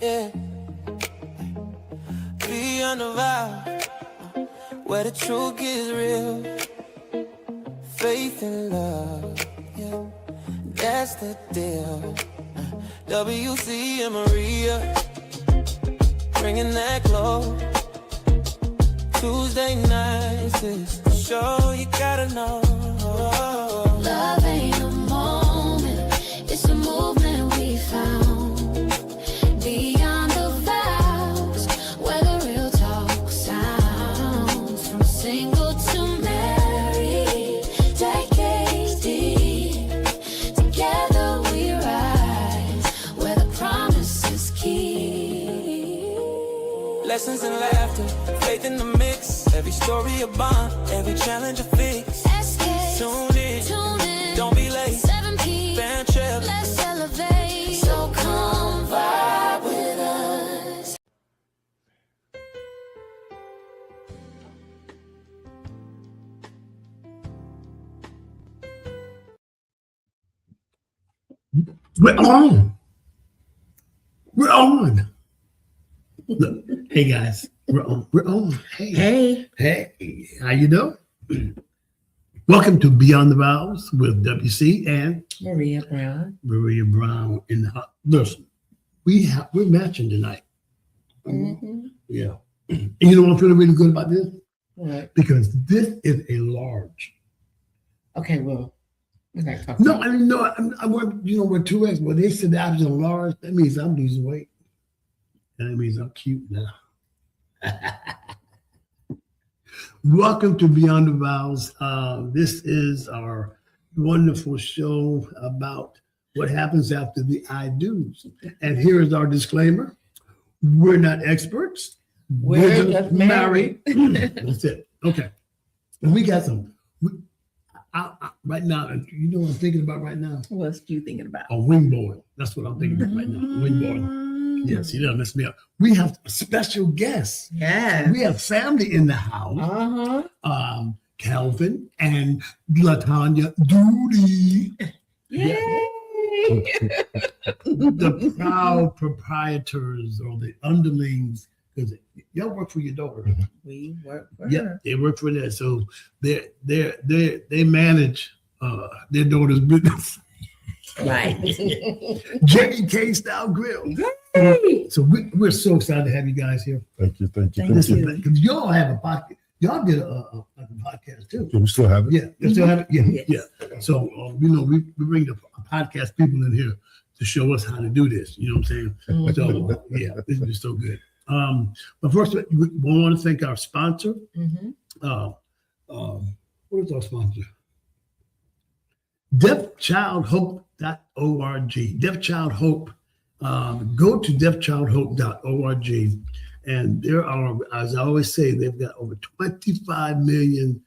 yeah. Beyond the vow, where the truth is real. Faith and love, yeah, that's the deal. WC and Maria, bringing that glow. Tuesday nights is the show you gotta know. Love ain't a moment, it's a movement we found. Beyond the vows, where the real talk sounds. From single to married, decades deep. Together we rise, where the promise is key. Lessons in laughter, faith in the mix. Every story a bond, every challenge a fix. SKST, Tune in, don't be late. 7 p.m. Fan trip, Let's elevate. So come vibe with us. We're on. We're on. Look, hey guys, we're on. We're on. Hey. How you doing? Welcome to Beyond the Vows with WC and Maria Brown. Maria Brown in the hot. Listen, we're matching tonight. Mm-hmm. Yeah. And you know what I'm feeling really good about this? What? Because this is a large. Okay, well, we're not talking. No, I mean, no, I want, you know, we're 2X, but they said that I was a large. That means I'm losing weight. And that means I'm cute now. Welcome to Beyond the Vows. This is our wonderful show about what happens after the I do's. And here is our disclaimer. We're not experts. We're just married. That's it. Okay. And we got some, right now, you know what I'm thinking about right now? What's you thinking about? A wing boil. That's what I'm thinking about right now. Wing boil. Yes, you don't mess me up. We have special guests. Yes. We have family in the house. Uh-huh. Calvin and LaTanya Doody. Yay! The proud proprietors or the underlings, because y'all work for your daughter. We work for Yeah, her. they work for that. So they manage their daughter's business. Right. Jenny K Style Grill. Yay! So we're so excited to have you guys here. Thank you. Listen, because y'all have a podcast. Y'all did a podcast too. Do we still have it? Yeah, you still have it. Yeah, Yes. yeah. So you know, we bring the podcast people in here to show us how to do this. You know what I'm saying? So yeah, this is so good. But first, we want to thank our sponsor. Mm-hmm. What is our sponsor? deafchildhope.org. Deaf Child Hope. Go to deafchildhope.org. And there are, as I always say, they've got over 25 million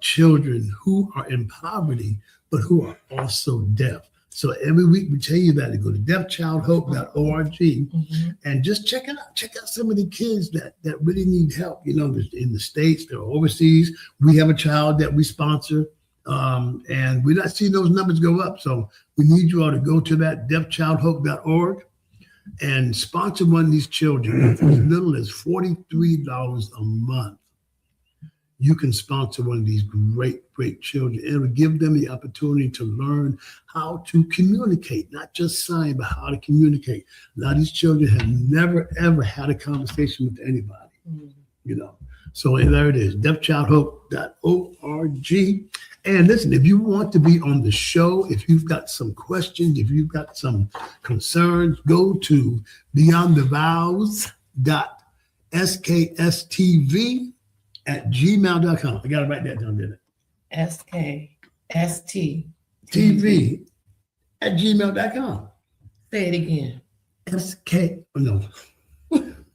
children who are in poverty, but who are also deaf. So every week we tell you that to go to deafchildhope.org and just check it out. Check out some of the kids that really need help. You know, in the States, they're overseas. We have a child that we sponsor. And we're not seeing those numbers go up. So we need you all to go to that deafchildhope.org and sponsor one of these children for as little as $43 a month. You can sponsor one of these great children, and it will give them the opportunity to learn how to communicate, not just sign, but how to communicate. A lot of these children have never, ever had a conversation with anybody, you know. So there it is, deafchildhope.org. And listen, if you want to be on the show, if you've got some questions, if you've got some concerns, go to beyondthevows.skstv@gmail.com. I got to write that down, didn't I? SKST. TV@gmail.com. Say it again.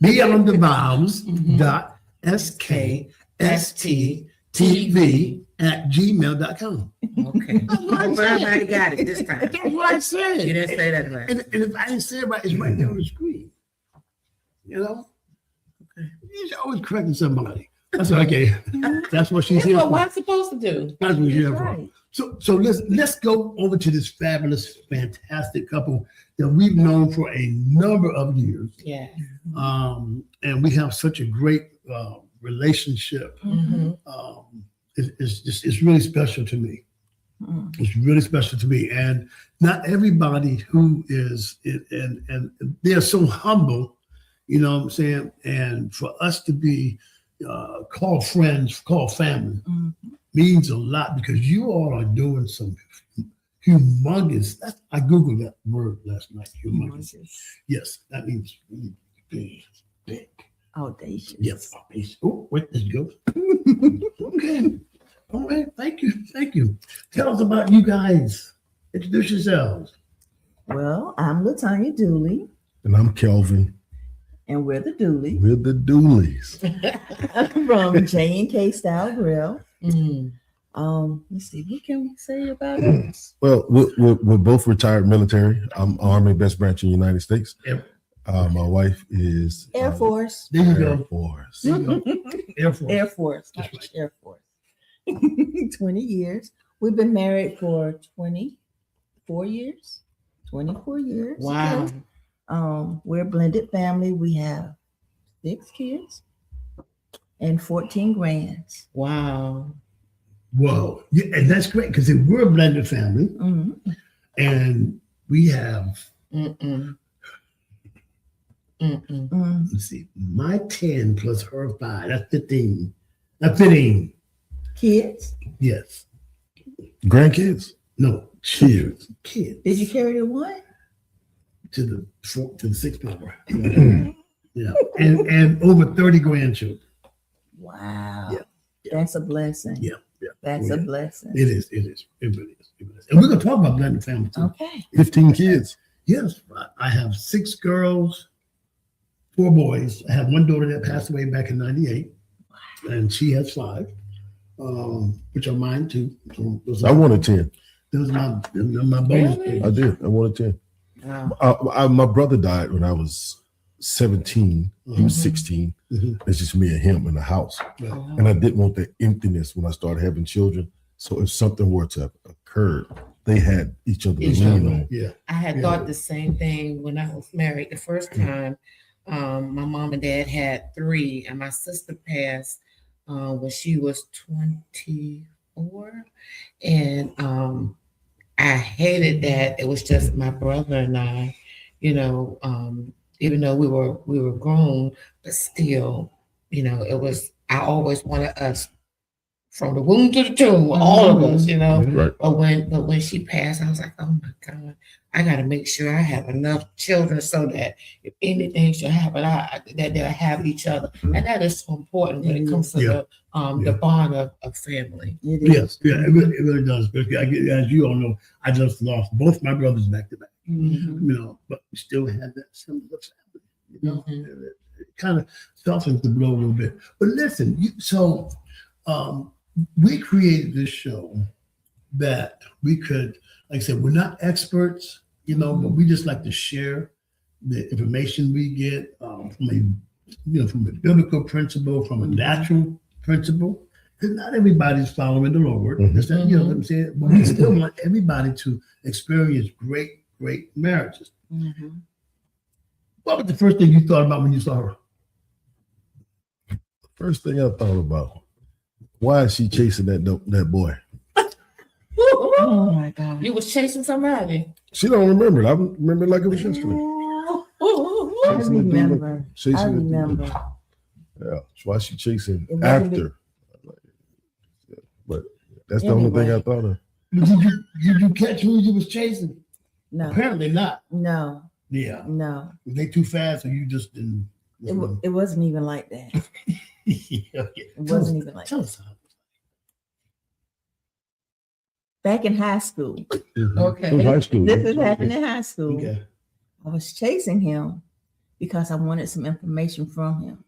beyondthevows.skSTTV@gmail.com. Okay. Everybody got it this time. That's what I said. You didn't say that right. And if I didn't say it right, it's right there on the screen. You know? Okay. She's always correcting somebody. That's okay. That's what she's That's here what for. what's supposed to do. That's what she's here That's for. right. So let's go over to this fabulous, fantastic couple that we've known for a number of years. Yeah. And we have such a great relationship. It's really special to me. It's really special to me. And not everybody who is, and they're so humble, you know what I'm saying? And for us to be called friends, called family, means a lot because you all are doing some humongous. I Googled that word last night. Humongous. Yes, that means big. Audacious. Yes. Oh, wait, let's go. Okay. All right. Thank you. Tell us about you guys. Introduce yourselves. Well, I'm LaTanya Dooley, And I'm Kelvin. and we're the Dooley We're the Dooleys. from J&K Style Grill. Mm. Let's see, what can we say about us? Well, we're both retired military. I'm Army Best Branch in the United States. Yep. My wife is Air Force. There you Air go. Force. There you go. Air Force. Air Force. That's right. Air Force. 20 years. We've been married for 24 years. 24 years. Wow. We're a blended family. We have 6 kids and 14 grands. Wow. Whoa. Yeah, and that's great because we're a blended family and we have, let's see, my 10 plus her 5. That's 15. That's 15. Kids. Yes. Grandkids? No, kids. Kids. Did you carry the one? To the 6th power. Yeah. And over 30 grandchildren. Wow. Yeah. That's a blessing. Yeah. That's a blessing. It is. It really is. And we're going to talk about blended family too. Okay. 15 kids. Yes. I have 6 girls, 4 boys. I have one daughter that passed away back in 98. And she has 5, which are mine too. So I wanted 10. Those are my bonus. Really? I did. I wanted 10. Wow. My brother died when I was 17. He was 16. Mhm. It's just me and him in the house. And I didn't want the emptiness when I started having children. So if something were to occur, they had each other to Each lean other. on. Yeah. I had Yeah. thought the same thing when I was married the first time. My mom and dad had 3, and my sister passed when she was 24. And I hated that it was just my brother and I, even though we were grown, but still, it was, I always wanted us from the womb to the tomb, all of us, Right. But when she passed, I was like, oh my God, I got to make sure I have enough children so that if anything should happen, that they'll have each other. And that is so important when it comes to Yeah. the bond of family. It is. Yes. Yeah. It really does. Because as you all know, I just lost both my brothers back to back. Mhm. But we still had that symbol of family. It kind of softens the blow a little bit. But listen, we created this show that we could, like I said, we're not experts, but we just like to share the information we get from a biblical principle, from a natural principle. Because not everybody's following the Lord. That's not, you know what I'm saying? But we still want everybody to experience great marriages. Mhm. What was the first thing you thought about when you saw her? First thing I thought about, why is she chasing that boy? Oh my God. You was chasing somebody. She don't remember it. I remember it like it was yesterday. I remember. Chasing I the remember. Yeah, that's why she chasing It wasn't after. But that's the only thing I thought of. Did you catch who you was chasing? No, Apparently not. no, Yeah. no. Was they too fast or you just didn't? It wasn't even like that. Yeah. It wasn't even like Tell that. us how. Back in high school. Okay. It was high school. This is happening in high school. Okay. I was chasing him because I wanted some information from him.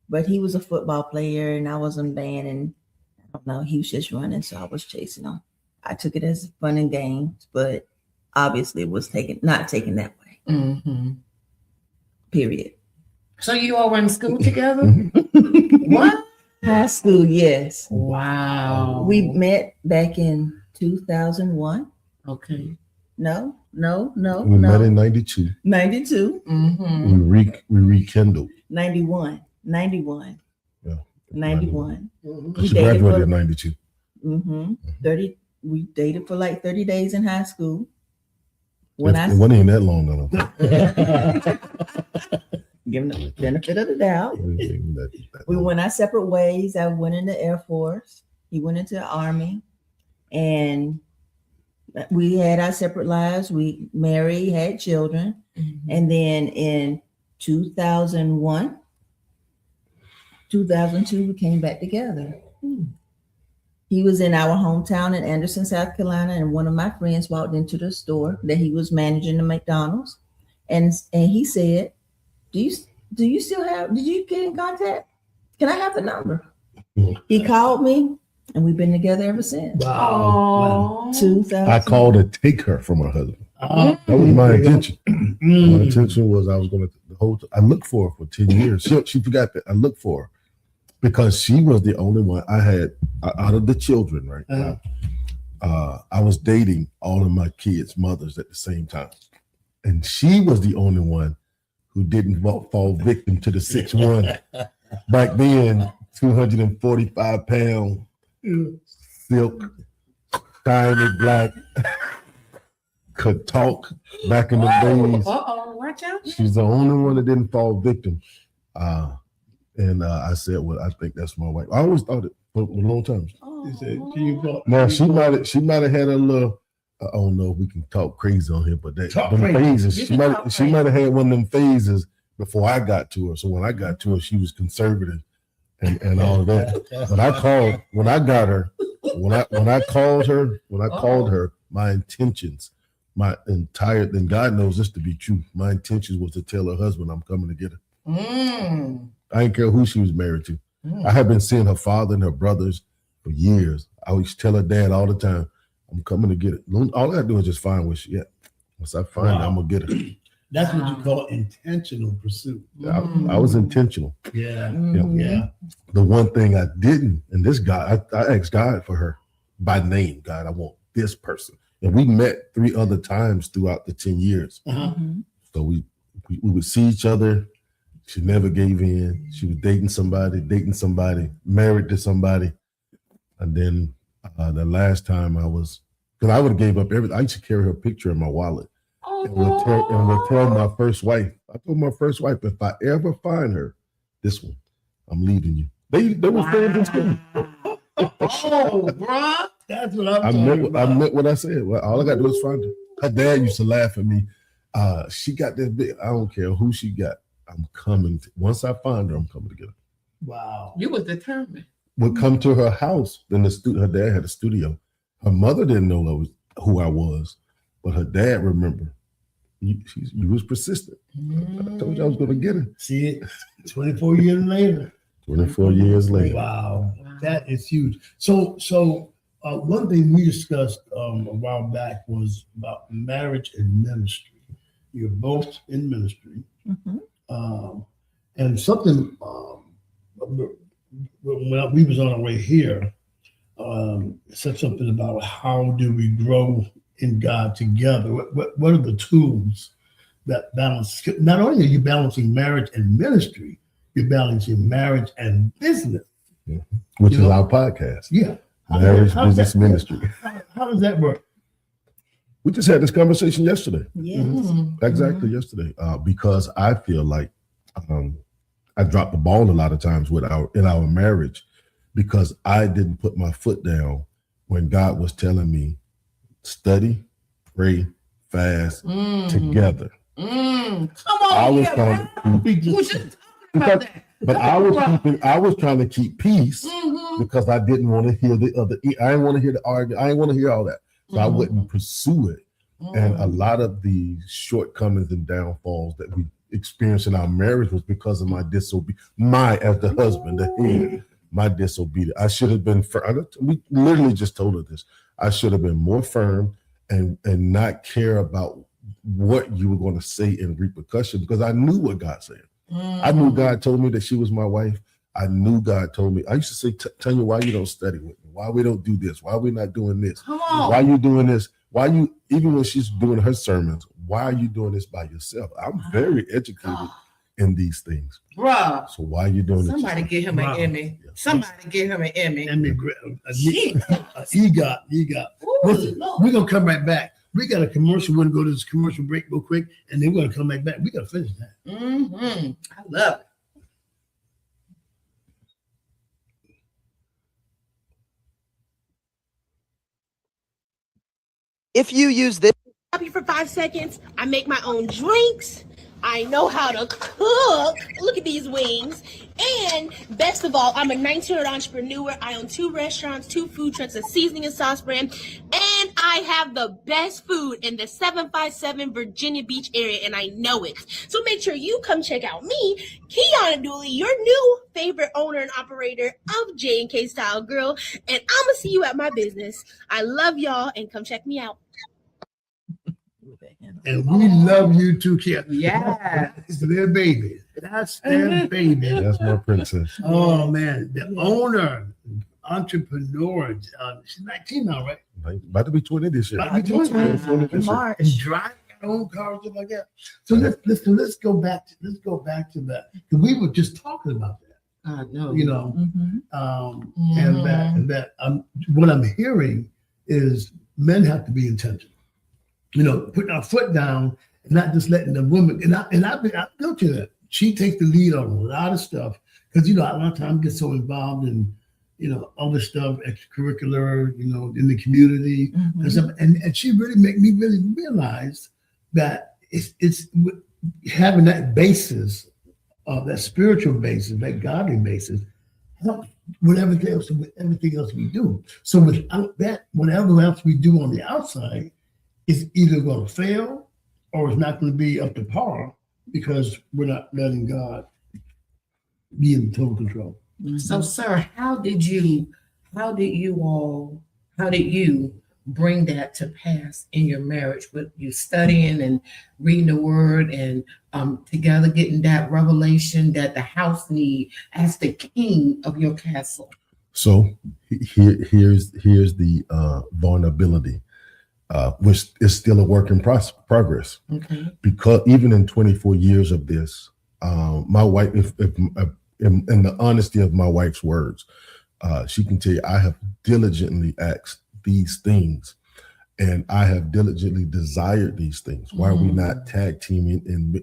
But he was a football player and I was in band, and I don't know, he was just running, so I was chasing him. I took it as fun and games, but obviously it was not taken that way. Mm-hmm. Period. So you all were in school together? What? High school, yes. Wow. We met back in 2001. Okay. No. We met in 92. 92. Mm-hmm. We rekindled. 91. Yeah. 91. Mhm. We She dated graduated for- in 92. 30. We dated for like 30 days in high school. It wasn't even that long, I don't think. Give them the benefit of the doubt. It wasn't even that We long. went our separate ways. I went in the Air Force. He went into the Army. And we had our separate lives. We married, had children. And then in 2001, 2002, we came back together. He was in our hometown in Anderson, South Carolina, and one of my friends walked into the store that he was managing the McDonald's, and he said, "Do you still have? Did you get in contact? Can I have the number?" He called me, and we've been together ever since. Wow. 2000. I called to take her from her husband. Uh, That was my intention. My mm. intention was I was going to I looked for her for 10 years. She forgot that I looked for her because she was the only one I had out of the children, right? I was dating all of my kids' mothers at the same time. And she was the only one who didn't fall victim to the 6'1". Back then, 245-pound, silk, shiny black, could talk back in the days. Watch out. She's the only one that didn't fall victim. And I said, well, I think that's my wife. I always thought it for a long time. He said, "Can you call?" Now she might have had a little. I don't know if we can talk crazy on here, but Talk them crazy. phases. You She can talk might have had one of them phases before I got to her. So when I got to her, she was conservative and all of that. But I called when I got her. When I called her, my intentions, and God knows this to be true. My intentions was to tell her husband I'm coming to get her. I didn't care who she was married to. I had been seeing her father and her brothers for years. I always tell her dad all the time, I'm coming to get it. All I gotta do is just find where she at. Once I find her, I'm gonna get her. That's what you call intentional pursuit. I was intentional. Yeah. Mhm. Yeah. The one thing I didn't, and this guy, I asked God for her by name. God, I want this person. And we met 3 other times throughout the 10 years. Uh-huh. Mhm. So we would see each other. She never gave in. She was dating somebody, married to somebody. And then the last time because I would have gave up everything. I used to carry her picture in my wallet. And would tell my first wife. I told my first wife, if I ever find her, this one, I'm leaving you. They were friends in school. Oh, bro. That's what I'm I talking about. meant what I said. Well, all I got to do is find her. Her dad used to laugh at me. She got this big. I don't care who she got. I'm coming. Once I find her, I'm coming to get her. Wow. You was determined. Would come to her house. Then her dad had a studio. Her mother didn't know who I was, but her dad remembered. You was persistent. I told you I was going to get her. See it 24 years later. 24 years later. Wow. That is huge. So one thing we discussed a while back was about marriage and ministry. You're both in ministry. Mhm. And something when we was on our way here, said something about how do we grow in God together? What are the tools that balance? Not only are you balancing marriage and ministry, you're balancing marriage and business. Which You is know? our podcast. Yeah. Marriage, How does Business, that- Ministry. How does that work? We just had this conversation yesterday. Yes. Exactly yesterday. Because I feel like I dropped the ball a lot of times in our marriage because I didn't put my foot down when God was telling me study, pray, fast together. Come I on, was yeah, trying bro. We We just- was just talking about that. But I was trying to keep peace because I didn't want to hear the other. I didn't want to hear the argument. I didn't want to hear all that, so I wouldn't pursue it. And a lot of the shortcomings and downfalls that we experienced in our marriage was because of my disobedience. As the husband, the head, my disobedience. I should have been. We literally just told her this. I should have been more firm and not care about what you were going to say in repercussion because I knew what God said. I knew God told me that she was my wife. I knew God told me. I used to say, Tanya, why you don't study with me? Why we don't do this? Why we not doing this? Come on. Why you doing this? Why you, even when she's doing her sermons, why are you doing this by yourself? I'm very educated in these things. Bruh. So why are you doing Somebody this? get him an Emmy. Somebody get him an Emmy. EGOT. Listen, we're gonna come right back. We got a commercial. We're gonna go to this commercial break real quick, and then we're gonna come back. We gotta finish that. Mm-hmm. I love it. If you use this, Stop you for 5 seconds. I make my own drinks. I know how to cook. Look at these wings. And best of all, I'm a 19-year-old entrepreneur. I own 2 restaurants, 2 food trucks, a seasoning and sauce brand. And I have the best food in the 757 Virginia Beach area, and I know it. So make sure you come check out me, Kiana Dooley, your new favorite owner and operator of J&K Style Grill. And I'm going to see you at my business. I love y'all, and come check me out. And we love you too, Kim. Yeah. That's their baby. That's their baby. That's my princess. Oh man, the owner, entrepreneur. She's 19 now, right? About to be 20 this year. About to be 20 this year. in March. And driving her own car and stuff like that. So let's go back to that. Because we were just talking about that. I know. You know, Mm-hmm. and that what I'm hearing is men have to be intentional. You know, putting our foot down and not just letting the woman. And I've built to that. She takes the lead on a lot of stuff because a lot of times get so involved in other stuff, extracurricular, in the community, and she really made me really realize that it's having that basis, that spiritual basis, that godly basis, helps with everything else we do. So without that, whatever else we do on the outside is either going to fail or it's not going to be up to par because we're not letting God be in total control. So, sir, how did you bring that to pass in your marriage with you studying and reading the word and together getting that revelation that the house need as the king of your castle? So here's the vulnerability, which is still a work in progress. Okay. Because even in 24 years of this, my wife, in the honesty of my wife's words, she can tell you, I have diligently asked these things and I have diligently desired these things. Why are we not tag teaming?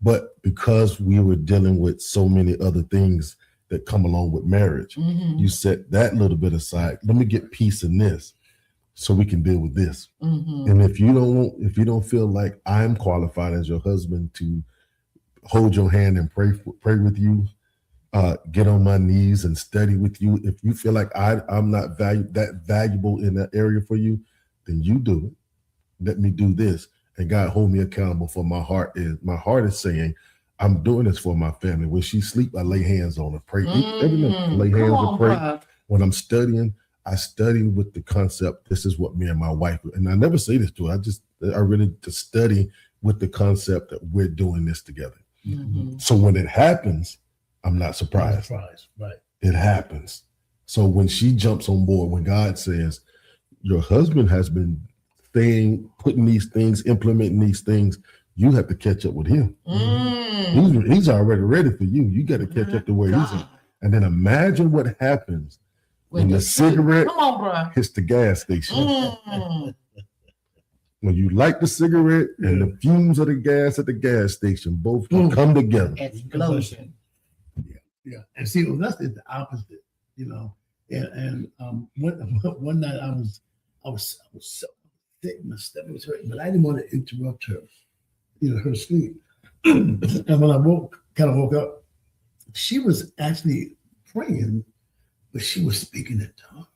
But because we were dealing with so many other things that come along with marriage, you set that little bit aside. Let me get peace in this so we can deal with this. And if you don't feel like I'm qualified as your husband to hold your hand and pray with you, get on my knees and study with you. If you feel like I'm not valuable in that area for you, then you do it. Let me do this. And God hold me accountable for my heart is saying, I'm doing this for my family. When she sleep, I lay hands on her, pray. Every night, lay hands and pray. Bruh. When I'm studying, I study with the concept, this is what me and my wife, and I never say this to her, I really to study with the concept that we're doing this together. So when it happens, I'm not surprised. Right. It happens. So when she jumps on board, when God says, your husband has been putting these things, implementing these things, you have to catch up with him. He's already ready for you. You got to catch up to where he's at. And then imagine what happens when the cigarette hits the gas station. When you light the cigarette and the fumes of the gas at the gas station both can come together. Explosion. Yeah. And see, well, that's the opposite, And one night I was so sick, my stomach was hurting, but I didn't want to interrupt her, her sleep. And when I woke up, she was actually praying, but she was speaking in tongues.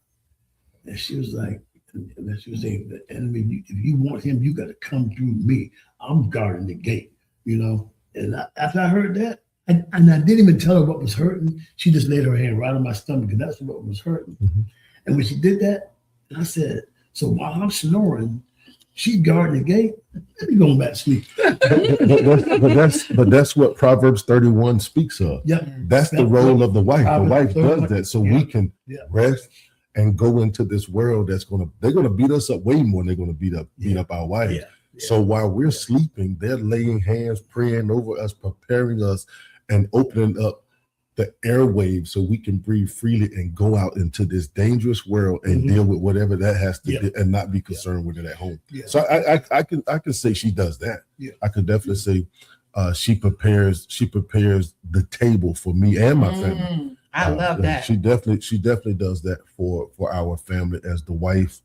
And she was like, saying, the enemy, if you want him, you got to come through me. I'm guarding the gate, And after I heard that, and I didn't even tell her what was hurting. She just laid her hand right on my stomach, and that's what was hurting. And when she did that, I said, so while I'm snoring, she's guarding the gate. Let me go back to sleep. but that's what Proverbs 31 speaks of. Yeah, that's the role of the wife. The wife does that so we can rest and go into this world they're gonna beat us up way more than they're gonna beat up our wives. Yeah. So while we're sleeping, they're laying hands, praying over us, preparing us, and opening up the airwaves so we can breathe freely and go out into this dangerous world and deal with whatever that has to be, and not be concerned with it at home. Yeah. So I can say she does that. Yeah. I could definitely say she prepares the table for me and my family. I love that. She definitely does that for our family as the wife,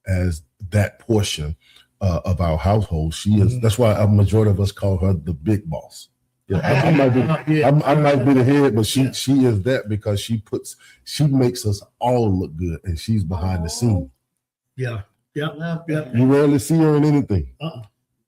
as that portion of our household. She is. That's why a majority of us call her the big boss. Yeah, I might be the head, but she is that because she makes us all look good, and she's behind the scene. Yeah. You rarely see her in anything.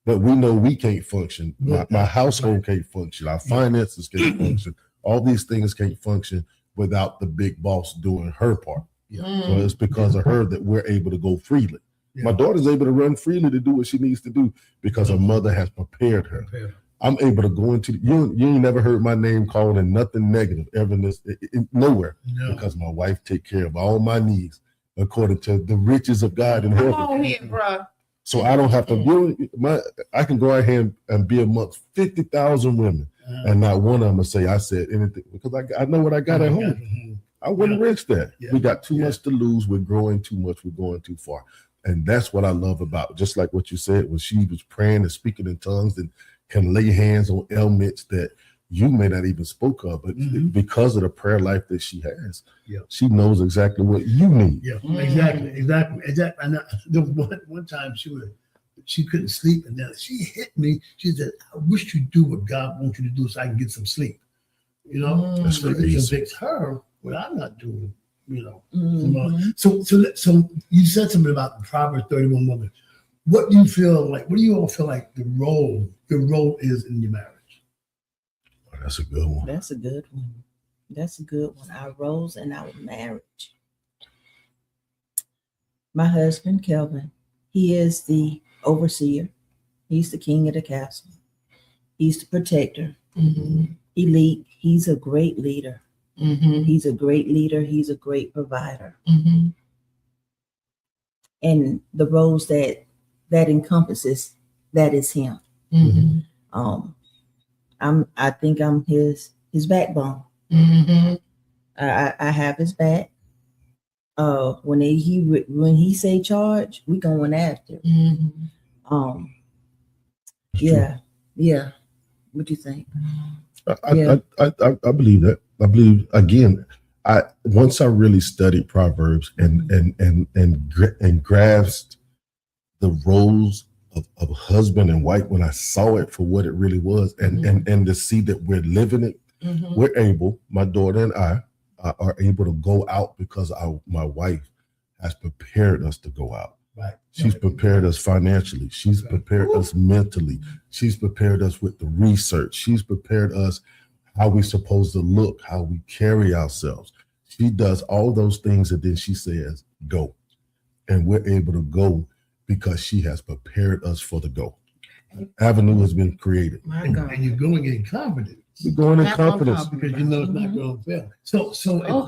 But we know we can't function. My household can't function. Our finances can't function. All these things can't function without the big boss doing her part. So it's because of her that we're able to go freely. My daughter's able to run freely to do what she needs to do because her mother has prepared her. I'm able to go into you ain't never heard my name called in nothing negative ever nowhere. Because my wife take care of all my needs according to the riches of God in heaven. Come on here, bro. So I don't have to I can go out here and be amongst 50,000 women and not one of them will say I said anything because I know what I got at home. I wouldn't risk that. We got too much to lose. We're growing too much. We're going too far. And that's what I love about, just like what you said, when she was praying and speaking in tongues and can lay hands on ailments that you may not even spoke of, but because of the prayer life that she has, she knows exactly what you need. Exactly. And one time she couldn't sleep, and then she hit me. She said, "I wish you'd do what God wants you to do, so I can get some sleep." You know, That's so it crazy. convicts her what I'm not doing. You know, so you said something about the Proverbs 31 woman. What do you feel like? What do you all feel like your role is in your marriage? Oh, that's a good one. That's a good one. That's a good one. Our roles in our marriage. My husband, Kelvin, he is the overseer. He's the king of the castle. He's the protector. Elite. He's a great leader. He's a great leader. He's a great provider. And the roles that encompasses, that is him. I think I'm his backbone. I have his back. When he say charge, we going after. Yeah. What do you think? I believe that. I believe again. Once I really studied Proverbs and grasped the roles of husband and wife, when I saw it for what it really was, and to see that we're living it, we're able. My daughter and I are able to go out because my wife has prepared us to go out. Right. She's prepared us financially. She's prepared us mentally. She's prepared us with the research. She's prepared us how we're supposed to look, how we carry ourselves. She does all those things, and then she says, go. And we're able to go because she has prepared us for the go. Avenue has been created. And you're going in confidence. We're going in confidence. Because you know it's not going to fail. So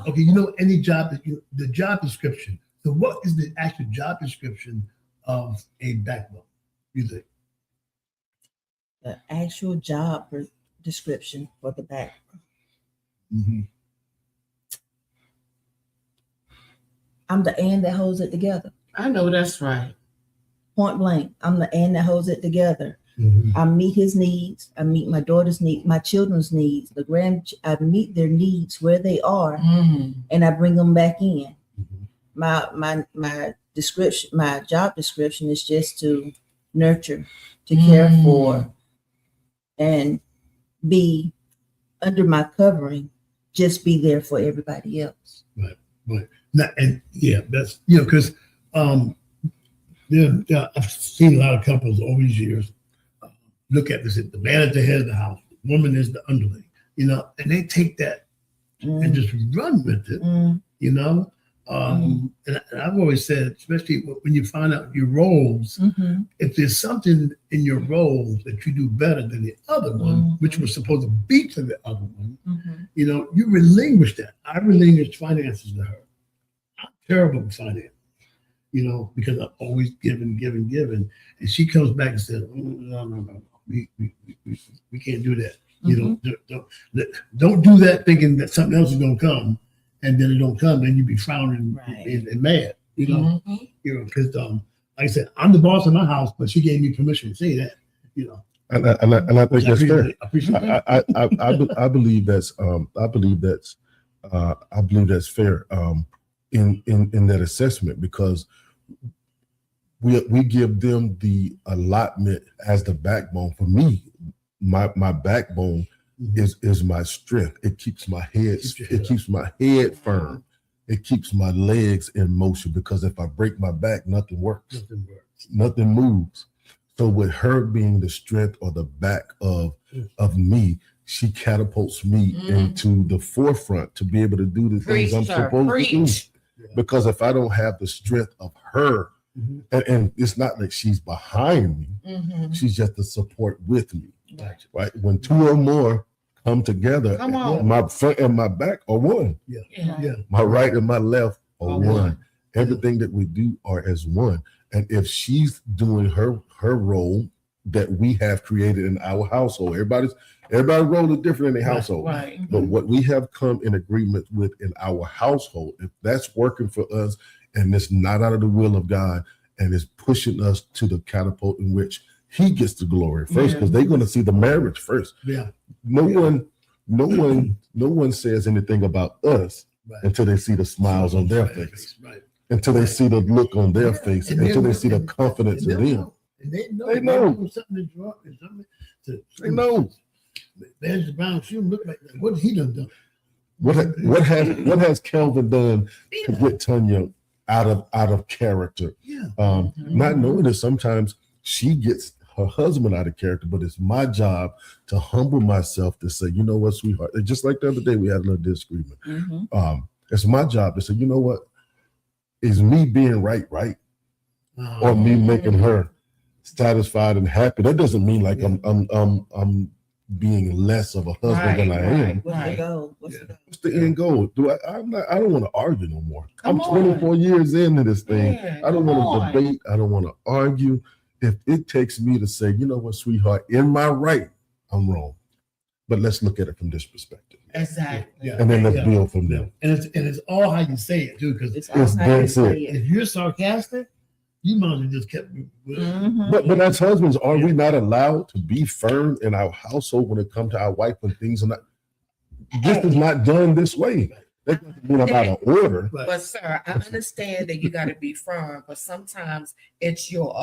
okay, you know, any job the job description. So what is the actual job description of a backbone, you think? The actual job description for the backbone. I'm the and that holds it together. I know that's right. Point blank. I'm the and that holds it together. I meet his needs. I meet my daughter's needs, my children's needs. I meet their needs where they are, and I bring them back in. My description, my job description is just to nurture, to care for, and be under my covering. Just be there for everybody else. Right. That's because I've seen a lot of couples over these years look at this: the man at the head of the house, the woman is the underling, and they take that and just run with it, And I've always said, especially when you find out your roles, if there's something in your roles that you do better than the other one, which was supposed to be to the other one, you relinquish that. I relinquished finances to her. terrible with finance, you know, because I'm always giving. And she comes back and says, no. We can't do that. You know, don't do that thinking that something else is going to come, and then it don't come, and you be frowning and mad. You know, because like I said, I'm the boss of my house, but she gave me permission to say that. You know, and I think that's fair. I appreciate that. I believe that's fair in that assessment, because we give them the allotment as the backbone. For me, my backbone is my strength. It keeps my head. It keeps my head firm. It keeps my legs in motion, because if I break my back, nothing works. Nothing moves. So with her being the strength or the back of me, she catapults me into the forefront to be able to do the things I'm supposed to do. Because if I don't have the strength of her, and it's not like she's behind me, she's just the support with me. Right? When two or more come together, my front and my back are one. My right and my left are one. Everything that we do are as one. And if she's doing her role that we have created in our household, everybody's role is different in the household. Right. But what we have come in agreement with in our household, if that's working for us and it's not out of the will of God and it's pushing us to the catapult in which He gets the glory first, because they're going to see the marriage first. No one says anything about us until they see the smiles on their face. Until they see the look on their face, until they see the confidence in them. And they know. They know. Something is wrong. They know. There's the brown shoe. Look like that. What he done? What has Kelvin done to get Tanya out of character? Not knowing that sometimes she gets her husband out of character, but it's my job to humble myself to say, you know what, sweetheart. And just like the other day, we had a little disagreement. It's my job to say, you know what, is me being right, or me making her satisfied and happy? That doesn't mean like I'm being less of a husband than I am. What's the goal? What's the end goal? I don't want to argue no more. I'm 24 years into this thing. I don't want to debate. I don't want to argue. If it takes me to say, you know what, sweetheart, in my right, I'm wrong. But let's look at it from this perspective. Exactly. And then let's build from there. And it's all how you say it too, because It's that's it. if you're sarcastic, you might have just kept. But as husbands, are we not allowed to be firm in our household when it comes to our wife when things are not? This is not done this way. That doesn't mean about an order. But sir, I understand that you got to be firm, but sometimes it's your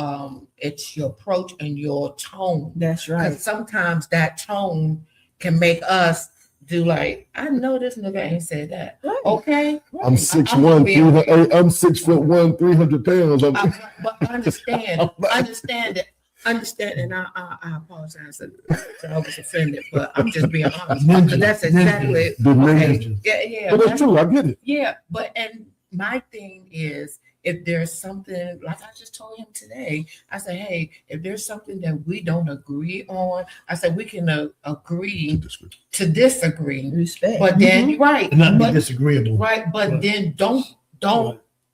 approach and your tone. That's right. Because sometimes that tone can make us do like, I know this nigga ain't said that. Right. Okay. I'm 6'1", I'm 6'1", 300 pounds. But understand and I apologize that I was offended, but I'm just being honest. That's exactly okay. Yeah. But that's true. I get it. Yeah, and my thing is, if there's something, like I just told him today, I said, hey, if there's something that we don't agree on, I said we can agree to disagree. Respect. But then right, And not be disagreeable. right, but then don't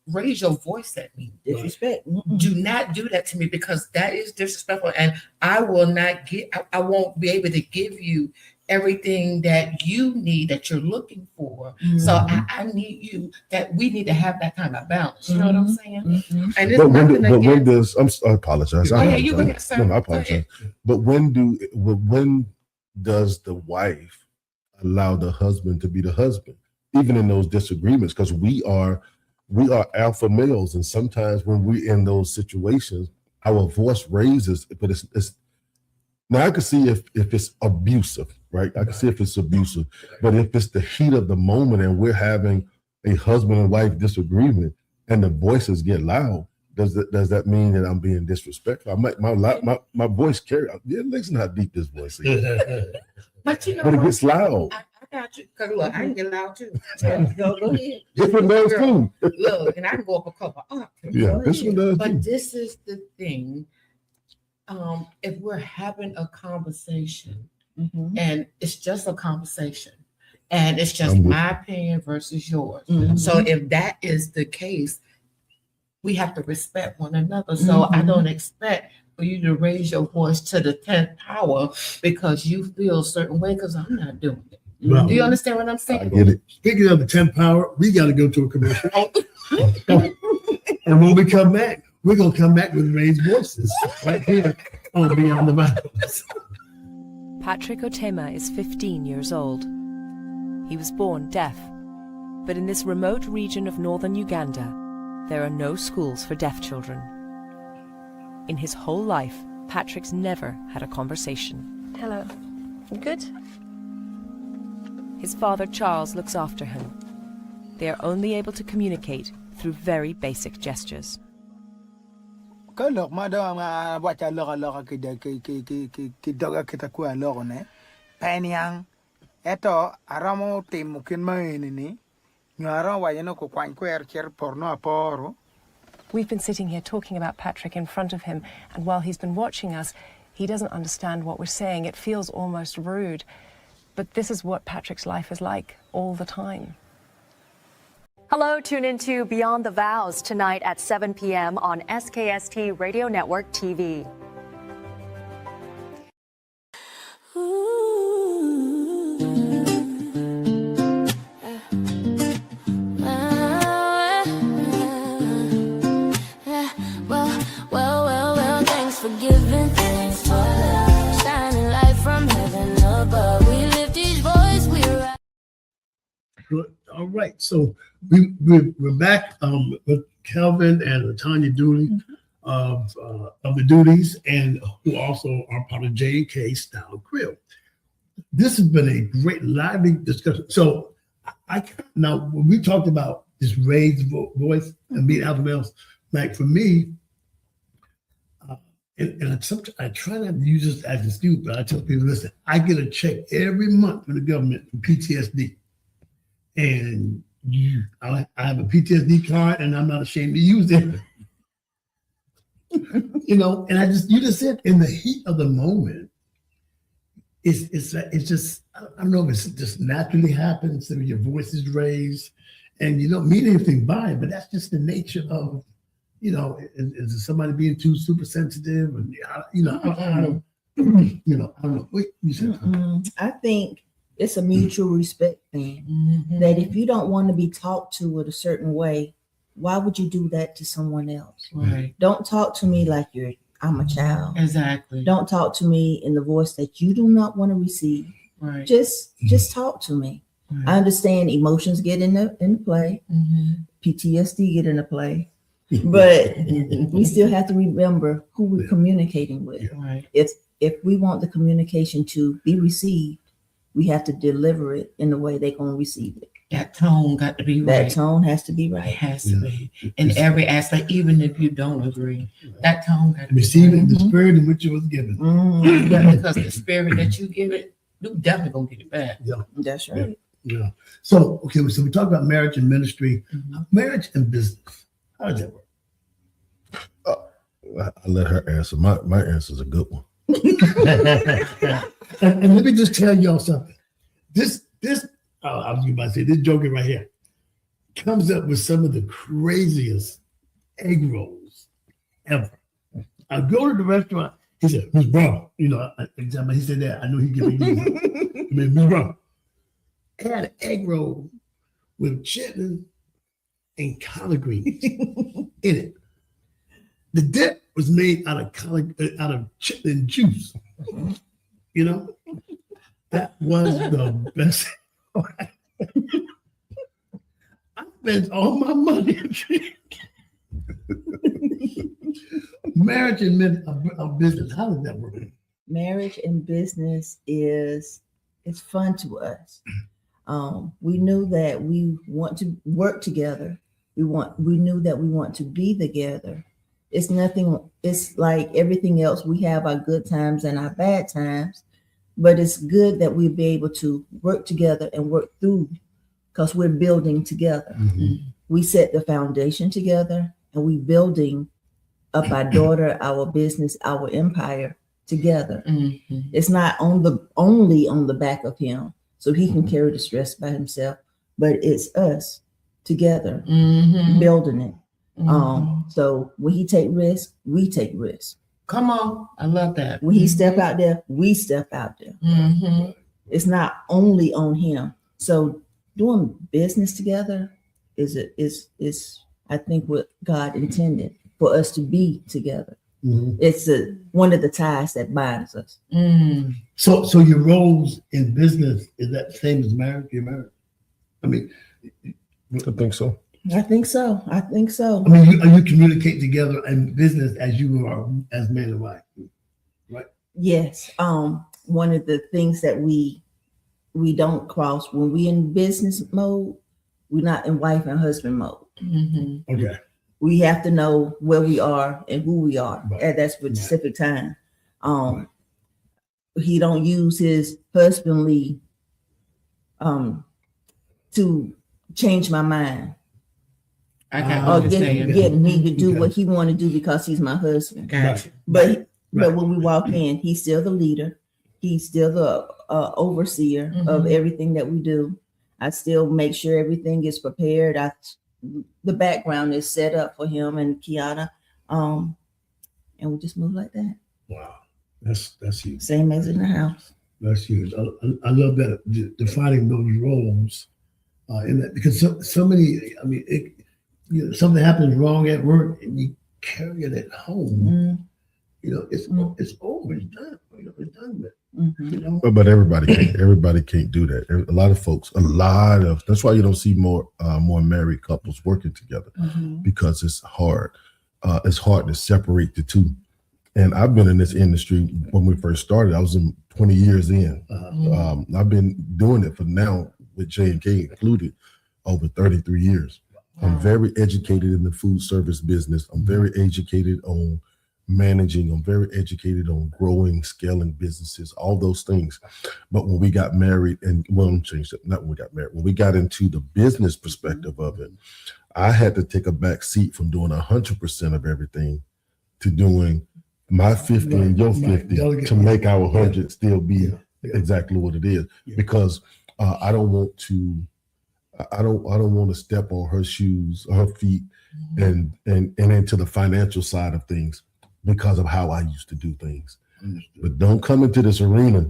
raise your voice at me. Disrespect. Do not do that to me, because that is disrespectful, and I will not I won't be able to give you everything that you need, that you're looking for. So I need you, that we need to have that kind of balance. You know what I'm saying? And it's when does I apologize. Oh, yeah, you go ahead, sir. No, I apologize. But when does the wife allow the husband to be the husband, even in those disagreements? Because we are alpha males, and sometimes when we're in those situations, our voice raises, but it's now I can see if it's abusive, right? I can see if it's abusive, but if it's the heat of the moment and we're having a husband and wife disagreement and the voices get loud, does that mean that I'm being disrespectful? My voice carry. Listen how deep this voice is. But you know, but it gets loud. I got you, because look, I can get loud too. Go ahead. This one does too. Look, and I can go up a couple octaves. Yeah, this one does too. But this is the thing. If we're having a conversation and it's just a conversation, And it's just my opinion versus yours. So if that is the case, we have to respect one another. So I don't expect for you to raise your voice to the 10th power because you feel a certain way, because I'm not doing it. Well, Do you understand what I'm I saying? get it. speaking of the 10th power, we got to go to a commercial. And when we come back, we're going to come back with raised voices right here on Beyond the Vows. Patrick Otema is 15 years old. He was born deaf, but in this remote region of northern Uganda, there are no schools for deaf children. In his whole life, Patrick's never had a conversation. Hello. Good? His father, Charles, looks after him. They are only able to communicate through very basic gestures. We've been sitting here talking about Patrick in front of him, and while he's been watching us, he doesn't understand what we're saying. It feels almost rude. But this is what Patrick's life is like all the time. Hello, tune into Beyond the Vows tonight at 7 p.m. on SKST Radio Network TV. Well, thanks for giving, thanks for love, shining light from heaven above. We lift each voice, we rise. Good. All right, so we're back with Kelvin and Tanya Dooley of the Duties, and who also are part of J&K Style Grill. This has been a great lively discussion. So now when we talked about this raised voice and being alpha males, like for me, and I try not to use this as an excuse, but I tell people, listen, I get a check every month from the government for PTSD. And I have a PTSD card, and I'm not ashamed to use it. And you just said in the heat of the moment, it's just, I don't know if it's just naturally happens, so your voice is raised, and you don't mean anything by it, but that's just the nature of, is somebody being too super sensitive, and I don't know. What you said? I think it's a mutual respect thing. That if you don't want to be talked to in a certain way, why would you do that to someone else? Right. Don't talk to me like I'm a child. Exactly. Don't talk to me in the voice that you do not want to receive. Right. Just talk to me. Right. I understand emotions get into play. PTSD get into play. But we still have to remember who we're communicating with. Right. If we want the communication to be received, we have to deliver it in the way they're going to receive it. That tone got to be right. That tone has to be It right. has to be. In every aspect, even if you don't agree, that tone got to be Receiving the spirit in which it was given. right. Because the spirit that you give it, you definitely going to get it back. Yeah. That's right. Yeah. So we talk about marriage and ministry, marriage and business. How does that work? I let her answer. My answer is a good one. and let me just tell y'all something. This I was about to say, this joker right here comes up with some of the craziest egg rolls ever. I go to the restaurant. He said, "Miss Brown," he said that. I know he give me Miss Brown. I had an egg roll with chitlin and collard greens in it. The dip was made out of chitlin juice. That was the best. I spent all my money. Marriage and business. How does that work? Marriage and business it's fun to us. We knew that we want to work together. We knew that we want to be together. It's like everything else. We have our good times and our bad times, but it's good that we'll be able to work together and work through, because we're building together. We set the foundation together, and we building up our daughter, our business, our empire together. It's not only on the back of him. so he can carry the stress by himself. But it's us together Mm-hmm. building it. Mhm. So when he take risks, we take risks. Come on, I love that. When he step out there, we step out there. Mm-hmm. It's not only on him. So doing business together is I think what God intended for us to be together. Mhm. It's one of the ties that binds us. Mm. So your roles in business, is that the same as marriage? You're married? I mean, I think so. I think so. I think so. I mean, you communicate together in business as you are as man and wife, right? Yes. One of the things that we don't cross when we in business mode, we're not in wife and husband mode. Mm-hmm. Okay. We have to know where we are and who we are Right. at that specific time. Right. He don't use his husbandly to change my mind I got or what you're saying. get me to do Okay. what he want to do because he's my husband. Gotcha. But Right. when we walk in, he's still the leader. He's still the overseer of everything that we do. I still make sure everything is prepared. The background is set up for him and Kiana, and we just move like that. Wow, that's huge. Same as in the house. That's huge. I love that defining those roles in that, because so many. I mean, something happens wrong at work and you carry it at home. It's over. It's done. It's done with. But everybody can't do that. A lot of folks, that's why you don't see more married couples working together, because it's hard. It's hard to separate the two. And I've been in this industry when we first started. I was in 20 years in. I've been doing it for now, with J&K included, over 33 years. I'm very educated in the food service business. I'm very educated on managing. I'm very educated on growing, scaling businesses, all those things. But when we got married, and when we got into the business perspective of it, I had to take a back seat from doing 100% of everything to doing my 50 and your 50 to make our 100 still be exactly what it is. Because I don't want to step on her shoes or her feet and into the financial side of things, because of how I used to do things. But don't come into this arena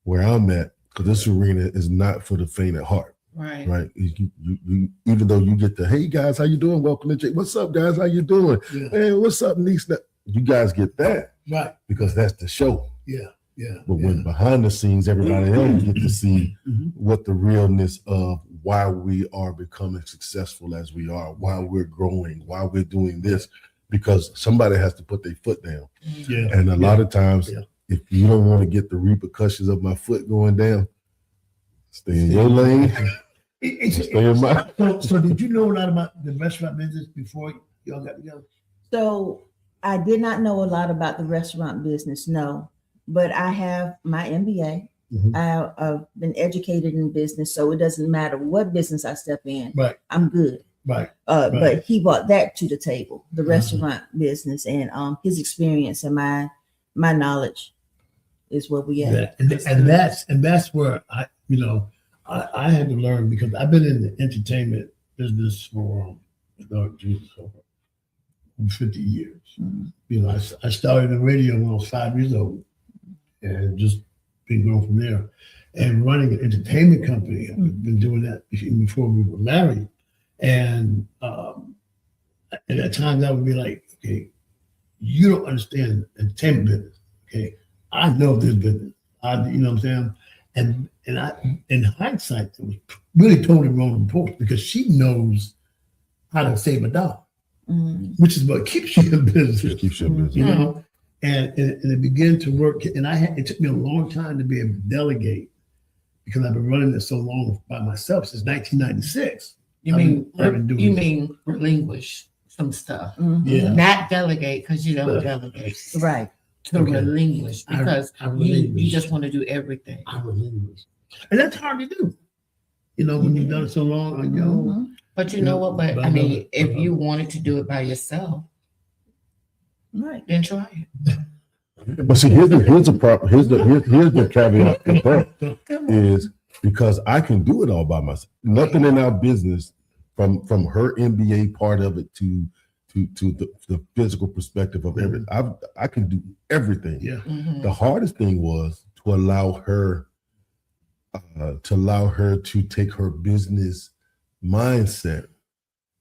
where I'm at, because this arena is not for the faint at heart. Right. You even though you get the, hey guys, how you doing? Welcome to J. What's up, guys? How you doing? Yeah. Hey, what's up, niece? You guys get that, Right. because that's the show. Yeah. But when behind the scenes, everybody else get to see what the realness of why we are becoming successful as we are, why we're growing, why we're doing this, because somebody has to put their foot down. Yeah. And a lot of times, if you don't want to get the repercussions of my foot going down, stay in your lane. Stay in my. So did you know a lot about the restaurant business before y'all got together? So I did not know a lot about the restaurant business, no. But I have my MBA. I've been educated in business, so it doesn't matter what business I step in. Right. I'm good. Right. But he brought that to the table, the restaurant business, and his experience and my knowledge is where we at. And that's where I had to learn, because I've been in the entertainment business for 50 years. I started in radio when I was 5 years old, and just been going from there. And running an entertainment company, I've been doing that before we were married. And at times I would be like, okay, you don't understand entertainment business. Okay, I know this business. You know what I'm saying? And I, in hindsight, it was really totally wrong approach, because she knows how to save a dollar, which is what keeps you in business. Just keeps you in business. You know, and it began to work. And it took me a long time to be able to delegate, because I've been running this so long by myself since 1996. You mean relinquish some stuff. Yeah. Not delegate, because you don't delegate. Right. To relinquish, because I relinquish. You just want to do everything. I relinquish. And that's hard to do. When you've done it so long on your own. But you know what? But I mean, if you wanted to do it by yourself, right, then try it. But see, here's the caveat to that is because I can do it all by myself. Nothing in our business, from her MBA part of it to the physical perspective of everything. I can do everything. Yeah. The hardest thing was to allow her to take her business mindset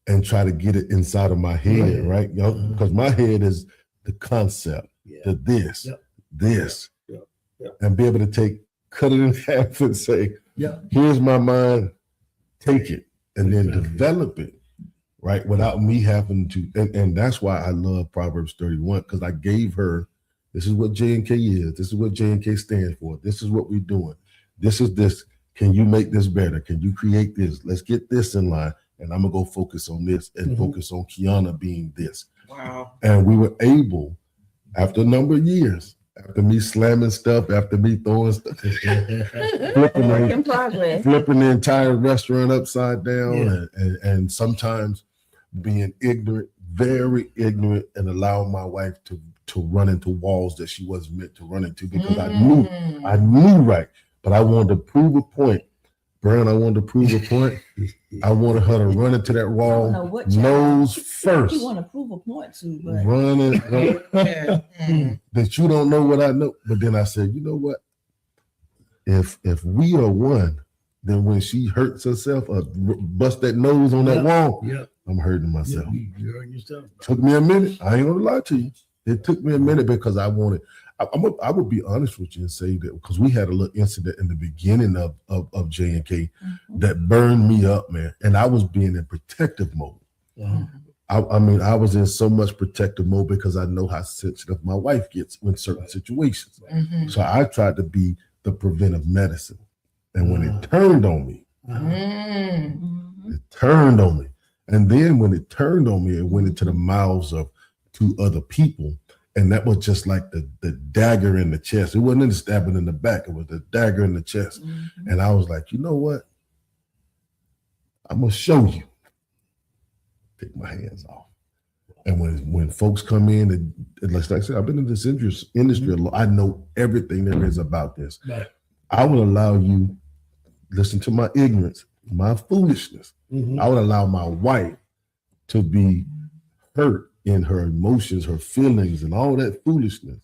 and try to get it inside of my head, right? You know, because my head is the concept, the this, and be able to cut it in half and say, here's my mind, take it, and then develop it, right? Without me having to, and that's why I love Proverbs 31, because I gave her, this is what J&K is, this is what J&K stands for, this is what we're doing, this is this, can you make this better? Can you create this? Let's get this in line. And I'm gonna go focus on this and focus on Kiana being this. Wow. And we were able, after a number of years, after me slamming stuff, after me throwing stuff, flipping the entire restaurant upside down, and sometimes being ignorant, very ignorant, and allowing my wife to run into walls that she wasn't meant to run into, because I knew right, but I wanted to prove a point. Brian, I wanted to prove a point. I wanted her to run into that wall nose first. You want to prove a point to, but running that you don't know what I know. But then I said, you know what? If we are one, then when she hurts herself or bust that nose on that wall, I'm hurting myself. You're hurting yourself. Took me a minute. I ain't gonna lie to you. It took me a minute because I wanted. I would be honest with you and say that, because we had a little incident in the beginning of J&K that burned me up, man. And I was being in protective mode. I mean, I was in so much protective mode because I know how sensitive my wife gets in certain situations. So I tried to be the preventive medicine. And when it turned on me, it turned on me. And then when it turned on me, it went into the mouths of 2 other people. And that was just like the dagger in the chest. It wasn't the stabbing in the back. It was the dagger in the chest. And I was like, you know what? I'm going to show you. Take my hands off. And when folks come in, and like I said, I've been in this industry a lot. I know everything there is about this. Right. I would allow you, listen to my ignorance, my foolishness. I would allow my wife to be hurt in her emotions, her feelings, and all that foolishness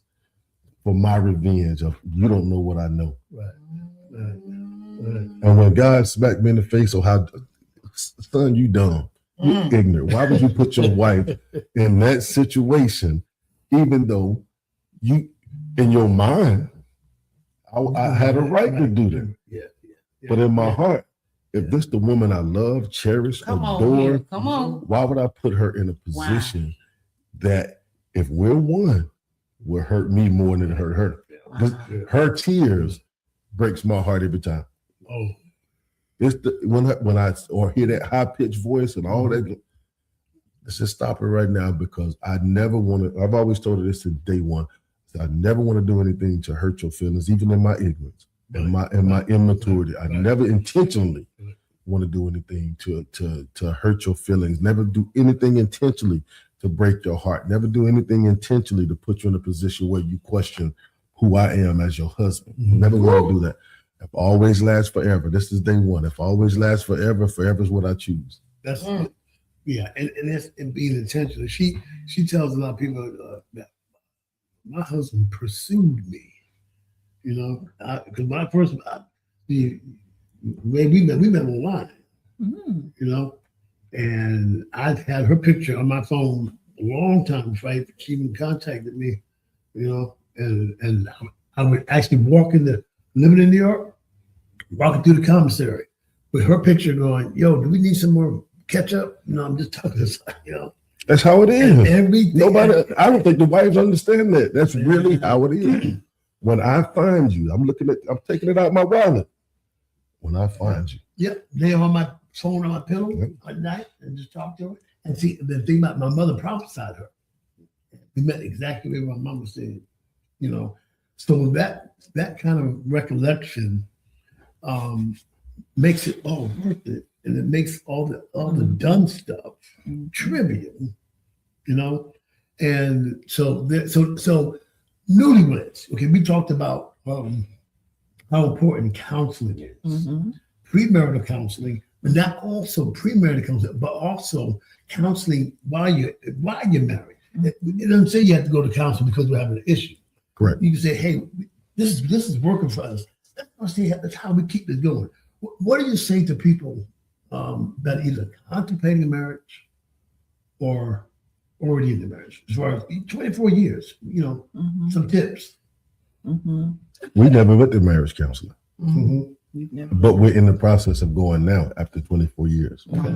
for my revenge of, you don't know what I know. Right. And when God smacked me in the face, how, son, you dumb, you ignorant. Why would you put your wife in that situation, even though you, in your mind, I had a right to do that. But in my heart, if this the woman I love, cherish, adore, why would I put her in a position that, if we're one, will hurt me more than it hurt her? Her tears breaks my heart every time. It's when I hear that high pitched voice and all that. Let's just stop it right now, because I never want to. I've always told her this since day one. I never want to do anything to hurt your feelings, even in my ignorance and my immaturity. I never intentionally want to do anything to hurt your feelings. Never do anything intentionally to break your heart. Never do anything intentionally to put you in a position where you question who I am as your husband. Never want to do that. If always lasts forever, this is day one. If always lasts forever, forever is what I choose. That's it. Yeah, and it's being intentional. She tells a lot of people that my husband pursued me, because my first, we met online, and I'd had her picture on my phone a long time before she even contacted me, and I would actually living in New York, walking through the commissary with her picture going, yo, do we need some more ketchup? I'm just talking this, That's how it is. I don't think the wives understand that. That's really how it is. When I find you, I'm taking it out of my wallet. When I find you. Yep. Lay on my phone on my pillow at night and just talk to her. And see, the thing about my mother prophesied her. We met exactly where my mom was saying, So that kind of recollection makes it all worth it. And it makes all the done stuff trivial, And so newlyweds. Okay, we talked about how important counseling is. Mm-hmm. Premarital counseling, but not also premarital counseling, but also counseling while you're married. It doesn't say you have to go to counseling because we're having an issue. Correct. You can say, hey, this is working for us. That's how we keep this going. What do you say to people that either contemplating a marriage or already in the marriage? As far as 24 years, some tips. Mm-hmm. We never went to marriage counseling, Mm-hmm. but we're in the process of going now after 24 years. Okay.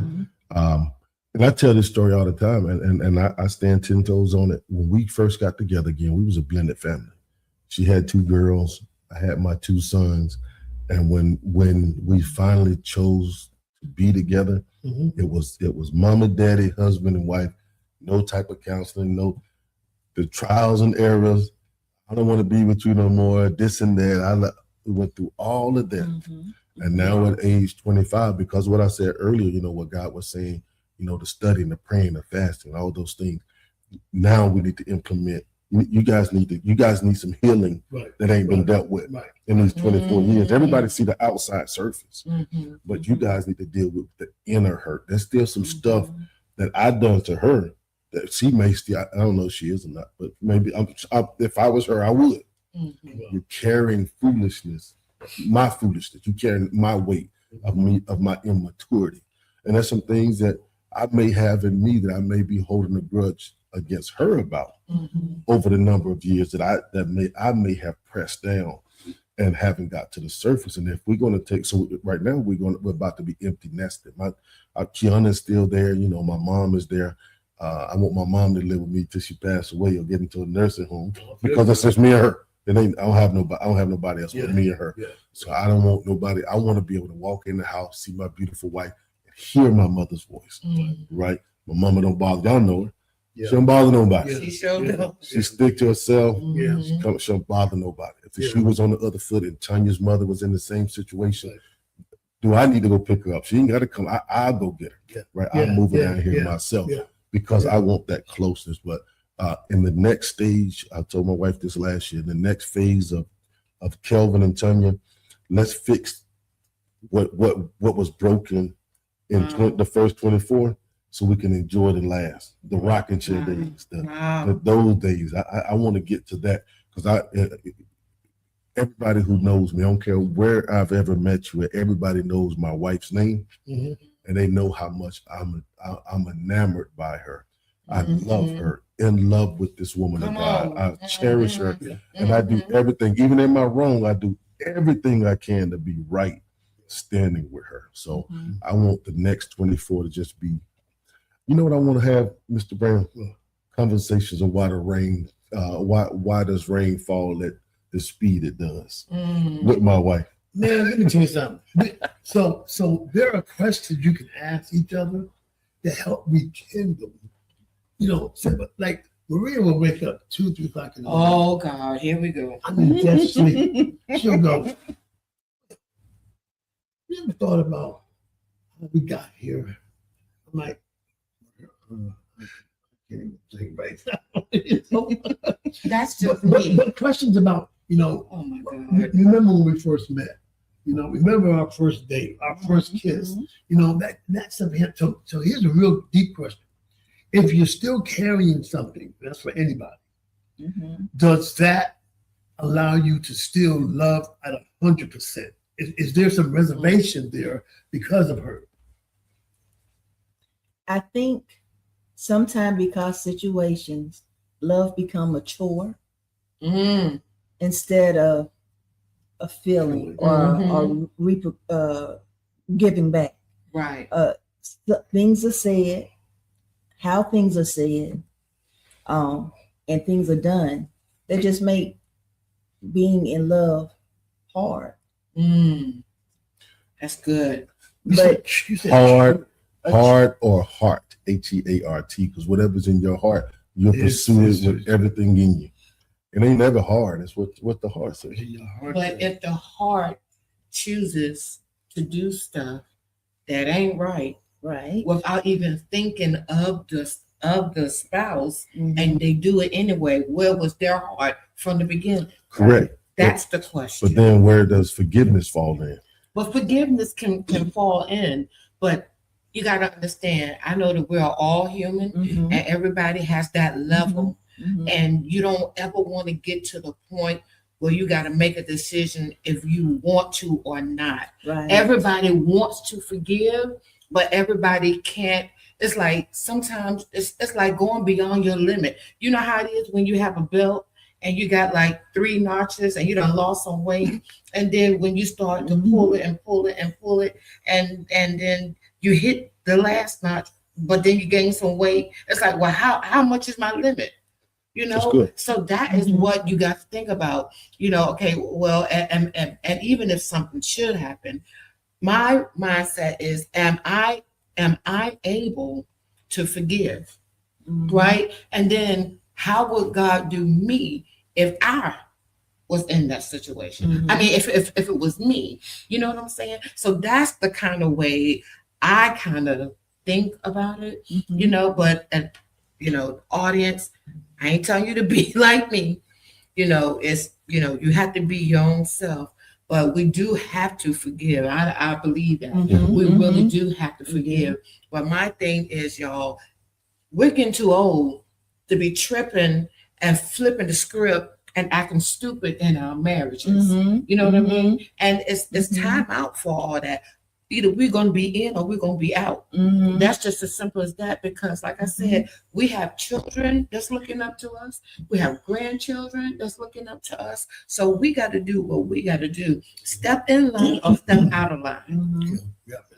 And I tell this story all the time, and I stand 10 toes on it. When we first got together again, we was a blended family. She had 2 girls, I had my 2 sons, and when we finally chose to be together, it was mama, daddy, husband, and wife. No type of counseling, no the trials and errors. I don't want to be with you no more. This and that. We went through all of that, and now at age 25, because of what I said earlier, what God was saying. The studying, the praying, the fasting, all those things. Now we need to implement. You guys need some healing that ain't been dealt with in these 24 years. Everybody see the outside surface, but you guys need to deal with the inner hurt. There's still some stuff that I done to her that she may still. I don't know if she is or not, but maybe if I was her, I would. You're carrying foolishness, my foolishness. You carrying my weight of my immaturity, and there's some things that I may have in me that I may be holding a grudge against her about over the number of years that I may have pressed down and haven't got to the surface. And if we're going to right now we're about to be empty nested. My Kiana is still there. My mom is there. I want my mom to live with me till she passed away or get into a nursing home because that's just me and her. I don't have nobody else but me and her. Yeah. So I don't want nobody. I want to be able to walk in the house, see my beautiful wife, hear my mother's voice, right? My mama don't bother. Y'all know her. Yeah. She don't bother nobody. She showed up. She stick to herself. She don't bother nobody. If the shoe was on the other foot and Tanya's mother was in the same situation, do I need to go pick her up? She ain't got to come. I'll go get her, right? I'll move her down here myself because I want that closeness. But in the next stage, I told my wife this last year, the next phase of Kelvin and Tanya, let's fix what was broken in the first 24, so we can enjoy the rocking chair days, those days. I want to get to that because everybody who knows me, I don't care where I've ever met you, everybody knows my wife's name, and they know how much I'm enamored by her. I love her, in love with this woman of God. I cherish her, and I do everything, even in my wrong, I do everything I can to be right. Standing with her. So I want the next 24 to just be, what I want to have, Mr. Brown? Conversations of why does rain fall at the speed it does with my wife. Man, let me tell you something. So there are questions you can ask each other to help rekindle. Like Maria will wake up 2, 3 o'clock in the morning. Oh God, here we go. I'm in dead sleep. She'll go, you ever thought about how we got here? I'm like, I can't even think right now. That's just me. But questions about, oh my God. Remember when we first met? Remember our first date, our first kiss? That's something. So here's a real deep question. If you're still carrying something, that's for anybody, does that allow you to still love at 100%? Is there some reservation there because of her? I think sometimes because situations, love become a chore instead of a feeling or giving back. Right. Things are said, how things are said, and things are done. They just make being in love hard. That's good. But hard or heart, HEART, because whatever's in your heart, you'll pursue it with everything in you. It ain't never hard. It's what the heart says. But if the heart chooses to do stuff that ain't right, without even thinking of the spouse, and they do it anyway, where was their heart from the beginning? Correct. That's the question. But then where does forgiveness fall in? Well, forgiveness can fall in, but you got to understand, I know that we're all human and everybody has that level. And you don't ever want to get to the point where you got to make a decision if you want to or not. Right. Everybody wants to forgive, but everybody can't. It's like sometimes it's like going beyond your limit. You know how it is when you have a belt and you got like 3 notches and you done lost some weight. And then when you start to pull it and pull it and pull it, and then you hit the last notch, but then you gain some weight. It's like, well, how much is my limit? You know, so that is what you got to think about. You know, okay, well, and even if something should happen, my mindset is, am I able to forgive? Right? And then how would God do me if I was in that situation? I mean, if it was me, you know what I'm saying? So that's the kind of way I kind of think about it, you know, but, you know, audience, I ain't telling you to be like me. You know, it's, you know, you have to be your own self, but we do have to forgive. I believe that. We really do have to forgive. But my thing is, y'all, we're getting too old to be tripping and flipping the script and acting stupid in our marriages. You know what I mean? And it's time out for all that. Either we're going to be in or we're going to be out. That's just as simple as that, because like I said, we have children that's looking up to us. We have grandchildren that's looking up to us. So we got to do what we got to do. Step in line or step out of line.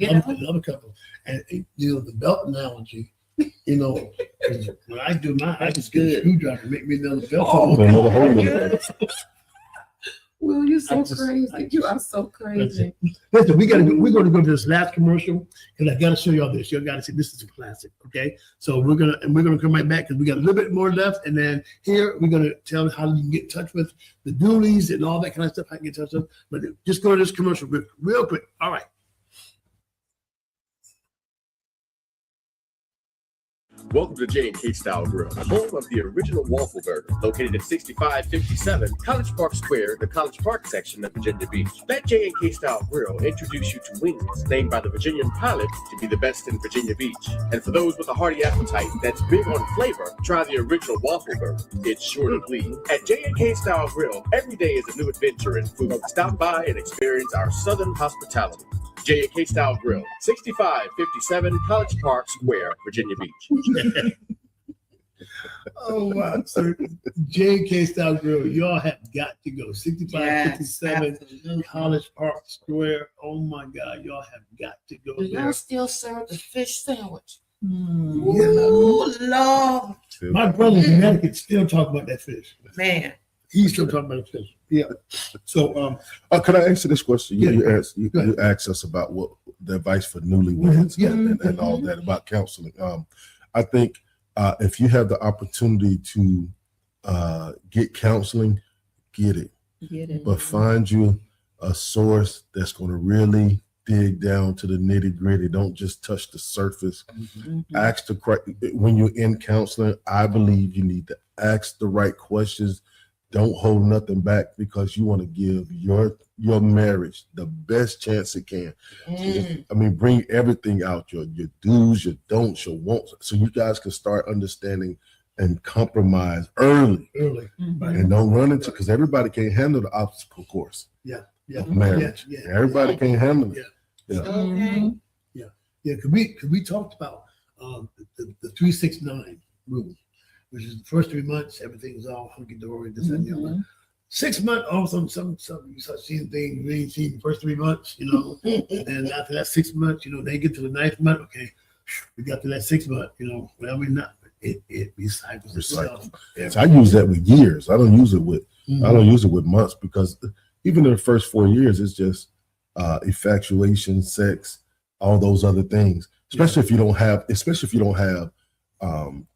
Another couple. And, you know, the belt analogy, you know, when I do mine, I just get a screwdriver and make me another belt. Well, you're so crazy. You are so crazy. Listen, we're going to go to this last commercial because I got to show y'all this. Y'all got to see this is a classic. Okay, so we're gonna come right back because we got a little bit more left, and then here we're gonna tell how you can get in touch with the Dooleys and all that kind of stuff. How you get in touch with them. But just go to this commercial real quick. All right. Welcome to J&K Style Grill, home of the original waffle burger, located at 6557 College Park Square, the College Park section of Virginia Beach. Let J&K Style Grill introduce you to wings named by the Virginian pilot to be the best in Virginia Beach. And for those with a hearty appetite that's big on flavor, try the original waffle burger. It's sure to please. At J&K Style Grill, every day is a new adventure in food. Stop by and experience our southern hospitality. J&K Style Grill, 6557 College Park Square, Virginia Beach. Oh, wow. So J&K Style Grill, y'all have got to go. 6557 College Park Square. Oh, my God. Y'all have got to go Do there. y'all still serve the fish sandwich? Ooh, Lord. My brother in Connecticut still talk about that fish. Man. He's still talking about the fish. Yeah. So, could I answer this question? You Yeah. asked us about what the advice for newlyweds and all that about counseling. I think if you have the opportunity to get counseling, get it. But find you a source that's going to really dig down to the nitty gritty. Don't just touch the surface. Ask the when you're in counseling, I believe you need to ask the right questions. Don't hold nothing back because you want to give your marriage the best chance it can. I mean, bring everything out, your do's, your don'ts, your wants, so you guys can start understanding and compromise early. And don't run into, because everybody can't handle the obstacle course. Of marriage. Everybody can't handle it. Because we talked about the 3-6-9 rule, which is the first 3 months, everything's all hunky dory, this and the other. 6 months, all of a sudden, some you start seeing things you ain't seen the first 3 months, you know. And then after that 6 months, you know, they get to the 9th month, okay, we got to that 6 month, you know. Well, we're not. It recycles itself. So I use that with years. I don't use it with months, because even in the first 4 years, it's just infatuation, sex, all those other things. Especially if you don't have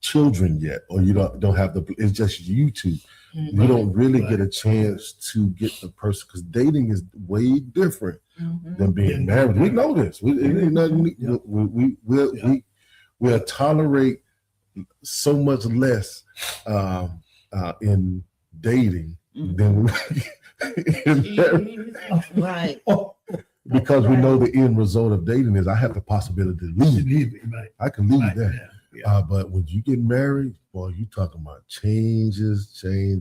children yet, or you don't have it's just you two. You don't really get a chance to get the person, because dating is way different than being married. We know this. We'll tolerate so much less in dating than Right. Because we know the end result of dating is I have the possibility to leave. Right. I can leave Right. that. Yeah. But when you get married, boy, you talking about changes. You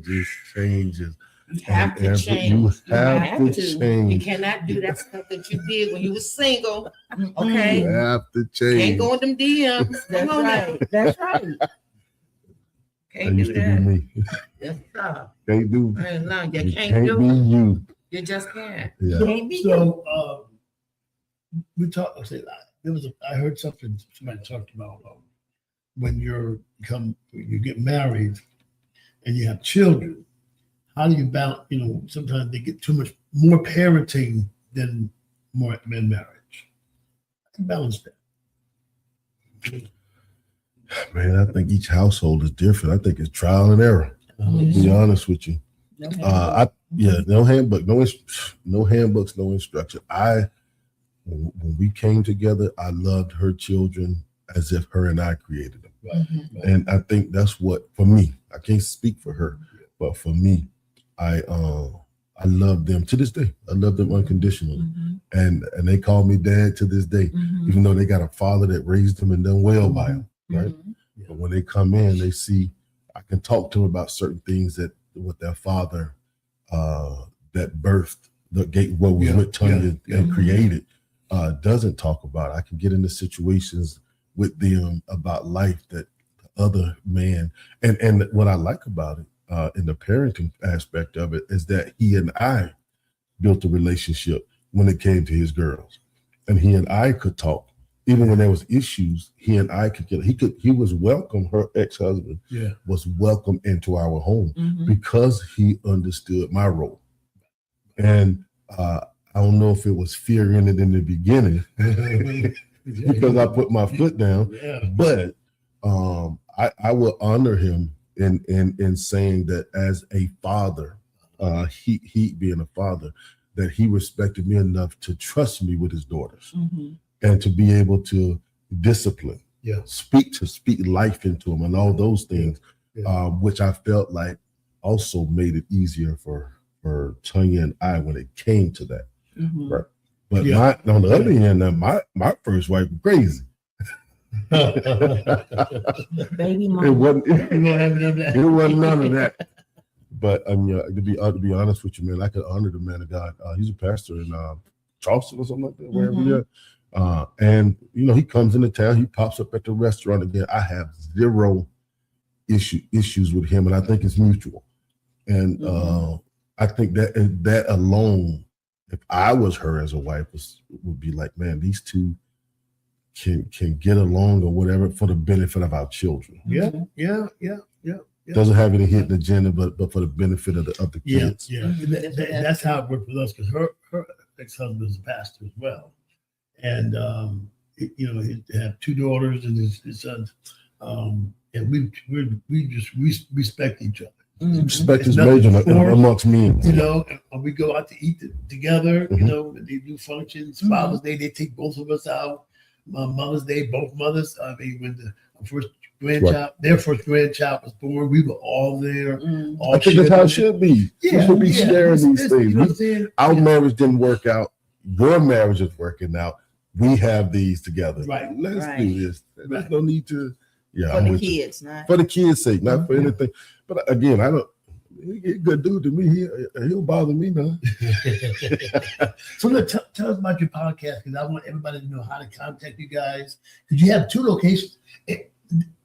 have to And change. You You have to You change. cannot do that stuff that you did when you were single. Okay. You have to Can't change. go in them DMs. That's Come on right. now. That's right. That Can't used do to be that. me. Yes, sir. Can't do. No, you You can't can't do be it. you. You just can't. Yeah. Can't be So we talked. I heard something somebody talked about when you get married and you have children. How do you balance? Sometimes they get too much more parenting than marriage. How do you balance that? Man, I think each household is different. I think it's trial and error. To be honest with you. No handbook, no handbooks, no instruction. When we came together, I loved her children as if her and I created them. Right. And I think that's what, for me, I can't speak for her, but for me, I love them to this day. I love them unconditionally. And they call me dad to this day, even though they got a father that raised them and done well by them, right? But when they come in, they see, I can talk to them about certain things that with their father that birthed the gate, what was with Tanya and created, doesn't talk about. I can get into situations with them about life that the other man, and what I like about it in the parenting aspect of it is that he and I built a relationship when it came to his girls, and he and I could talk. Even when there was issues, he and I could he was welcome. Her ex-husband was welcome into our home because he understood my role. And I don't know if it was fear in it in the beginning because I put my foot down, but I will honor him in saying that as a father, he being a father, that he respected me enough to trust me with his daughters. And to be able to discipline, speak life into them and all those things, which I felt like also made it easier for Tanya and I when it came to that. Right. But on the other hand, my first wife was crazy. Baby mama. It wasn't none of that. But to be honest with you, man, I could honor the man of God. He's a pastor in Charleston or something like that, wherever he is. And he comes into town, he pops up at the restaurant again. I have zero issues with him, and I think it's mutual. And I think that alone, if I was her as a wife, would be like, man, these two can get along or whatever for the benefit of our children. Yeah. Doesn't have any hidden agenda, but for the benefit of the kids. That's how it worked with us because her ex-husband is a pastor as well. And he have two daughters and his sons, and we just respect each other. Respect is major amongst men. And we go out to eat together. And they do functions. Father's Day, they take both of us out. Mother's Day, both mothers. I mean, when their first grandchild was born, we were all there. I think that's how it should be. We should be sharing these things. Our marriage didn't work out. Your marriage is working out. We have these together. Right. Let's do this. There's no need to. For the kids, not for the kids' sake, not for anything. But again, I don't. He's a good dude to me. He'll bother me now. So tell us about your podcast because I want everybody to know how to contact you guys because you have 2 locations.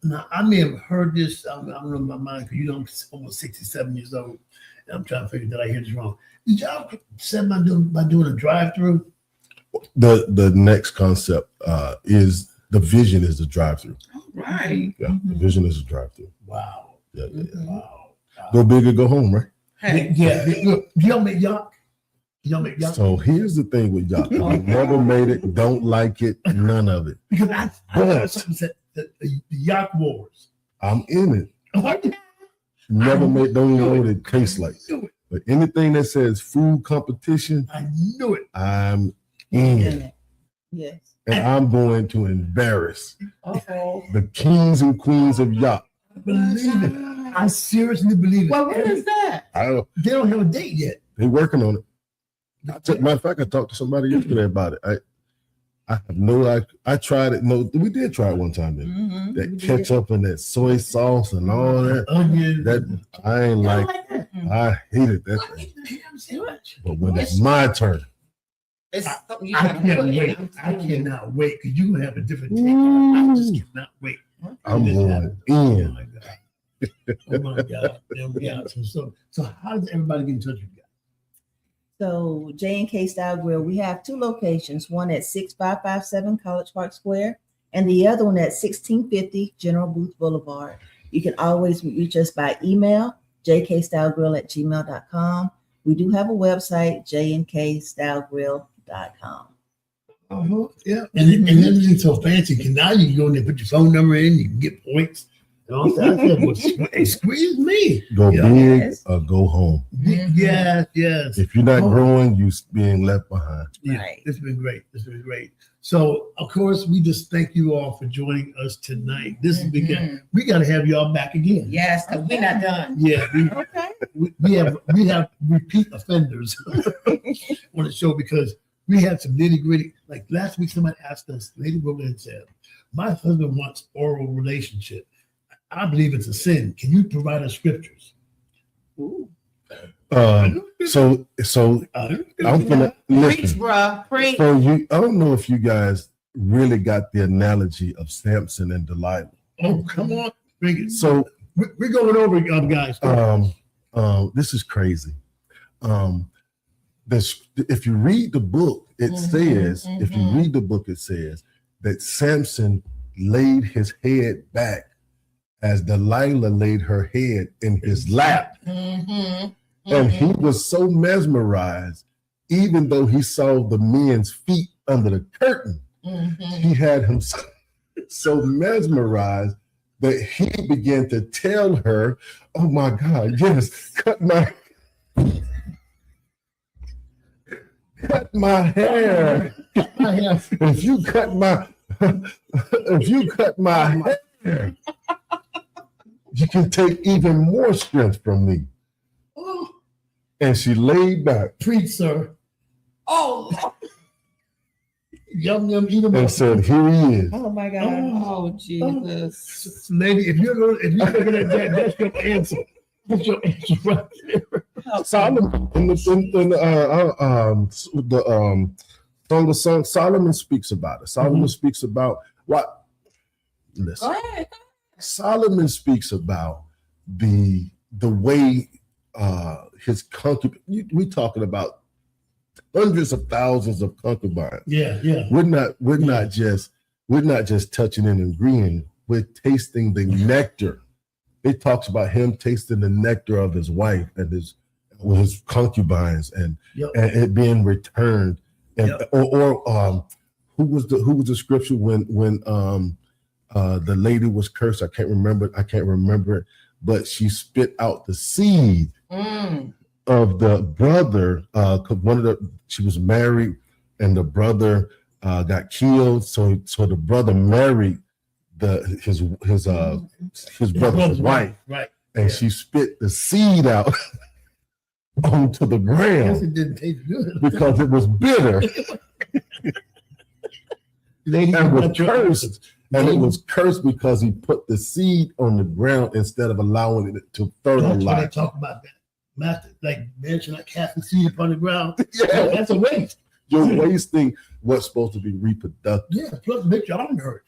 Now I may have heard this. I don't know in my mind because I'm almost 67 years old, and I'm trying to figure that I hear this wrong. Did y'all set by doing a drive-through? The next concept is the vision is the drive-through. Right. Yeah, the vision is a drive-through. Wow. Yeah. Wow. Go big or go home, right? Hey. Y'all make yacht? Y'all make yacht? So here's the thing with yacht. I never made it. Don't like it. None of it. Because I heard something said the yacht wars. I'm in it. Never made. Don't even know what it tastes like. But anything that says food competition, I knew it. I'm in it. Yes. And I'm going to embarrass the kings and queens of yacht. I believe it. I seriously believe it. Well, what is that? They don't have a date yet. They working on it. Matter of fact, I talked to somebody yesterday about it. I have no. I tried it. No, we did try it one time. Then that ketchup and that soy sauce and all that. That I ain't like. I hated that thing. But when it's my turn, It's I something you can't gotta put wait. in. I cannot wait because you're gonna have a different take. I just cannot wait. I'm going Oh in. my God. Oh my God. Oh my God. So how does everybody get in touch with you? So J&K Style Grill, we have two locations, one at 6557 College Park Square and the other one at 1650 General Booth Boulevard. You can always reach us by email, jkstylegrill@gmail.com. We do have a website, jnkstylegrill.com. Yeah. And everything's so fancy. Because now you can go in there, put your phone number in, you can get points. And all that. I said, well, squeeze me. Go Yeah. big or go home. Yes. If you're not growing, you're being left behind. Yeah, Right. It's been great. It's been great. So, of course, we just thank you all for joining us tonight. This is weekend. We got to have y'all back again. Yes, because we're not done. Yeah, Okay. we have repeat offenders on the show because we had some nitty gritty. Like last week, somebody asked us, Lady Roland said, "My husband wants oral relationship. I believe it's a sin. Can you provide us scriptures?" Ooh. So I'm gonna Preach, listen. bruh. Preach. So I don't know if you guys really got the analogy of Samson and Delilah. Oh, come on, bring it. So We're going over it, guys. this is crazy. If you read the book, it says, if you read the book, it says that Samson laid his head back as Delilah laid her head in his lap. And he was so mesmerized, even though he saw the men's feet under the curtain, he had him so mesmerized that he began to tell her, "Oh my God, yes, cut my hair. If you cut my hair, you can take even more strength from me." And she laid back. Preach, sir. Oh, Yum, eat them And up. said, "Here he is." Oh my God. oh, Jesus. Lady, if you're looking at that, that's your answer. That's your answer right there. Solomon in the Song of Songs, Solomon speaks about it. Solomon speaks about what? Listen. Go ahead. Solomon speaks about the way his concubine. We talking about hundreds of thousands of concubines. Yeah. We're not just touching and agreeing. We're tasting the nectar. It talks about him tasting the nectar of his wife and his concubines and it being returned. And who was the scripture when the lady was cursed? I can't remember it, but she spit out the seed of the brother. She was married and the brother got killed. So the brother married his brother's wife, right? And she spit the seed out onto the I guess ground it didn't taste good. because it was bitter Lady, and was got your cursed. answer. And it was cursed because he put the seed on the ground instead of allowing it to That's when they fertilize. talk about that. Master, like man should not cast the seed upon the ground. Yeah. That's a waste. You're wasting what's supposed to be reproductive. Yeah, plus make your arm hurt.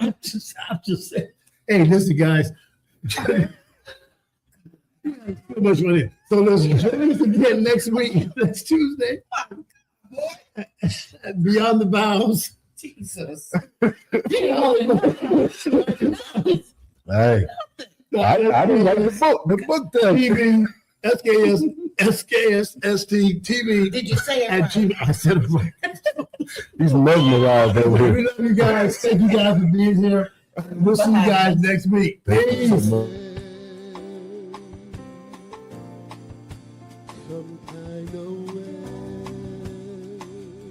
I'm just saying. Hey, listen, guys. So much money. So listen, join us again next week. Next Tuesday. Beyond the Vows. Jesus. Hey, I didn't like the book. The book there. TV, SKST TV. Did you say it At right? Gmail. I said it right. He's mesmerized over here. We love you guys. Thank you guys for being here. We'll see you guys next week. Thank you so Peace. much.